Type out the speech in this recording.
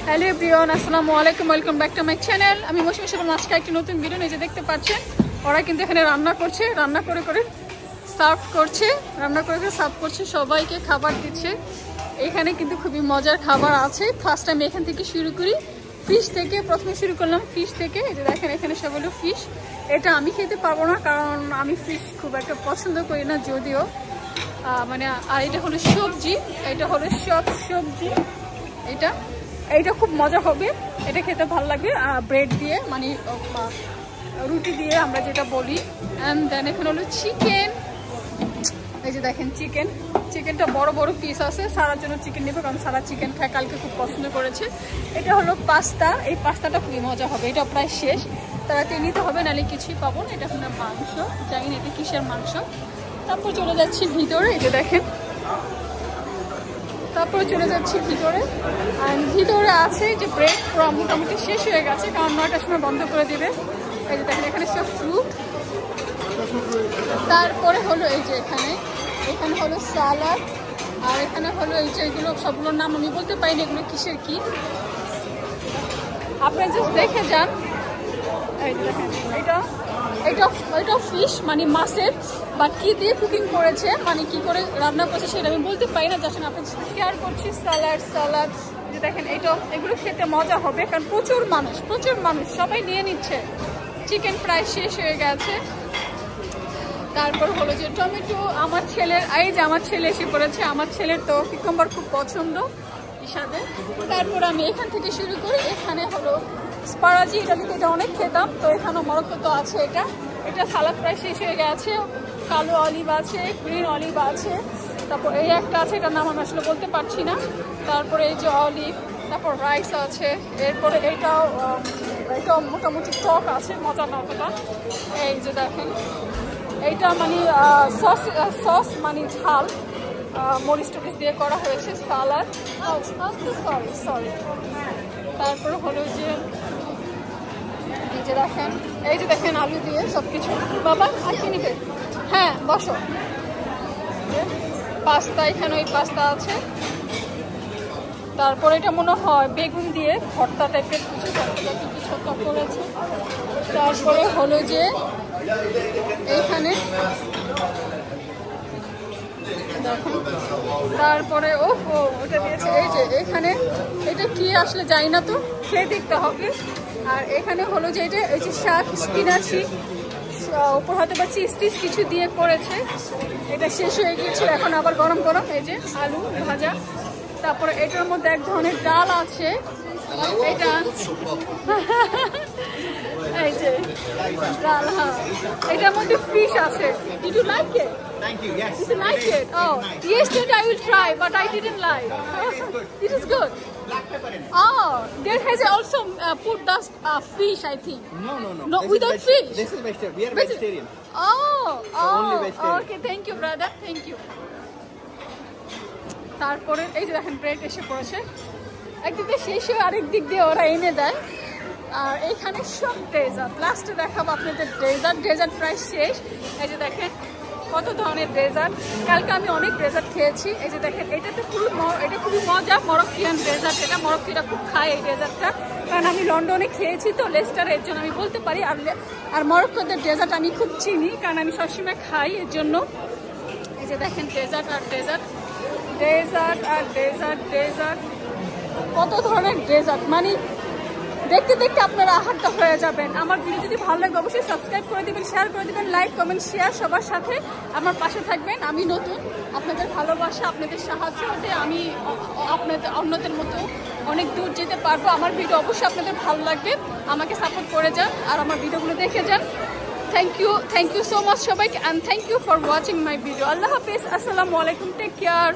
Hello everyone, আসসালামু আলাইকুম, welcome back to my channel. আমি মৌসুমী সালমা, আজকে একটি নতুন ভিডিও নিয়ে দেখতে পাচ্ছেন। ওরা কিন্তু এখানে রান্না করছে, রান্না করে করে সার্ভ করছে, সবাইকে খাবার দিচ্ছে। এখানে কিন্তু খুবই মজার খাবার আছে। ফার্স্ট আমি এখান থেকে শুরু করি, ফিশ থেকে প্রথমে শুরু করলাম, ফিশ থেকে। এই যে দেখেন এখানে সব হলো ফিশ। এটা আমি খেতে পারবো না, কারণ আমি ফিশ খুব একটা পছন্দ করি না যদিও। আর এটা হলো সবজি, এটা হলো সবজি। এইটা খুব মজা হবে, এটা খেতে ভালো লাগবে ব্রেড দিয়ে, মানে রুটি দিয়ে আমরা যেটা বলি। অ্যান্ড দেন এখানে হলো চিকেন। এই যে দেখেন চিকেনটা বড় বড় পিস আছে। সারার জন্য চিকেন নেবে, কারণ সারা চিকেন খায়, কালকে খুব পছন্দ করেছে। এটা হলো পাস্তা, এই পাস্তাটা খুবই মজা হবে। এটা প্রায় শেষ, তাড়াতাড়ি নিতে হবে, নাহলে কিছুই পাবো না। এটা হলো মাংস, জানি না এটা কিসের মাংস। তারপর চলে যাচ্ছি ভিতরে, এই যে দেখেন, তারপরে চলে যাচ্ছি ভিতরে। আর ভিতরে আছে যে ব্রেড পুরো মোটামুটি শেষ হয়ে গেছে, কারণ 9টার সময় বন্ধ করে দেবে। এই যে দেখেন এখানে সব ফ্রুট। তারপরে হলো এই যে এখানে হলো সালাদ। আর এখানে হলো এই যে এগুলো সবগুলোর নাম আমি বলতে পারি না, এগুলো কিসের কি, আপনারা জাস্ট দেখে যান। এই যে দেখেন এটা ফিশ, মানে মাছের, বাট কি দিয়ে কুকিং করেছে, মানে কি করে রান্না করছে সেটা আমি বলতে পারি না। যখন আপনার শেয়ার করছি সালাদ যে দেখেন এগুলো খেতে মজা হবে, কারণ প্রচুর মানুষ সবাই নিয়ে নিচ্ছে। চিকেন প্রায় শেষ হয়ে গেছে। তারপর হলো যে টমেটো, আমার ছেলে এসে পড়েছে। আমার ছেলের তো কিউকাম্বার খুব পছন্দ হিসাবে। তারপর আমি এখান থেকে শুরু করি। এখানে হলো স্পারাজি, এটা অনেক খেতাম, তো এখানেও মরক্কো তো আছে। এটা সালাদ প্রায় শেষ হয়ে গেছে। কালো অলিভ আছে, গ্রিন অলিভ আছে, তারপর এই একটা আছে, এটার নাম আমি আসলে বলতে পারছি না। তারপরে এই যে অলিভ, তারপর রাইস আছে। এরপরে এইটাও মোটামুটি টক আছে, মজা না অতটা। এই যে দেখেন এইটা মানে সস মানে ঝাল, মরিচ টরিচ দিয়ে করা হয়েছে সালাদ। সরি। তারপরে হলো যে এই যে দেখেন আলু দিয়ে সবকিছু। বাবা আর কি নিবে? হ্যাঁ বসো। পাস্তা, এখানে ওই পাস্তা আছে। তারপর এটা মনে হয় বেগুন দিয়ে ভর্তা টাইপের কিছু করেছে। তারপরে হলো যে এইখানে দেখুন, তারপরে ওটা দিয়েছে। এই যে এখানে এটা কি আসলে জানি না, তো খেয়ে দেখতে হবে। আর এখানে হলো যে এই যে শাক, স্পিনাচি, উপর হয়তো বা চিজ কিছু দিয়ে করেছে। এটা শেষ হয়ে গিয়েছিল, এখন আবার গরম এই যে আলু ভাজা। তারপরে এটার মধ্যে এক ধরনের ডাল আছে। এটা এই যে ডাল, হ্যাঁ, এটার মধ্যে ফিশ আছে। Did you like it? Thank you. Yes. Did you like it? Oh, yesterday I will try, but I didn't like. It is good. Black pepper in it. Oh, there has also put the fish, I think. No, This without is fish. This is vegetarian. We are vegetarian. Only vegetarian. Okay, thank you, brother. Thank you. তারপরে এই যে দেখেন bread এসে পড়েছে। একদিক দিয়ে শেষ হয়ে আরেক দিক দিয়ে ওরা এনে দেয়। আর এইখানে সব ডেজার্ট, লাস্টে দেখাবো আপনাদের ডেজার্ট প্রায় শেষ। এই যে দেখেন কত ধরনের ডেজার্ট, কালকে আমি অনেক ডেজার্ট খেয়েছি। এই যে দেখেন এটা খুবই মজা, মরক্কিয়ান ডেজার্ট। এটা মরক্কিরা খুব খায় এই ডেজার্টটা, কারণ আমি লন্ডনে খেয়েছি তো, লেস্টারের জন্য আমি বলতে পারি। আর মরক্কোদের ডেজার্ট আমি খুব চিনি, কারণ আমি সবসময় খাই এর জন্য। এই যে দেখেন ডেজার্ট, কত ধরনের ডেজার্ট, মানে দেখতে দেখতে আপনারা আহারটা হয়ে যাবেন। আমার ভিডিও যদি ভালো লাগে অবশ্যই সাবস্ক্রাইব করে দেবেন, শেয়ার করে দেবেন, লাইক কমেন্ট শেয়ার সবার সাথে আমার পাশে থাকবেন। আমি নতুন, আপনাদের ভালোবাসা, আপনাদের সাহায্য হতে আমি অন্যদের মতো অনেক দূর যেতে পারবো। আমার ভিডিও অবশ্যই আপনাদের ভালো লাগবে, আমাকে সাপোর্ট করে যান আর আমার ভিডিওগুলো দেখে যান। থ্যাংক ইউ সো মাচ সবাইকে, and thank you for watching my video. আল্লাহ হাফিজ, আসসালামু আলাইকুম, টেক কেয়ার।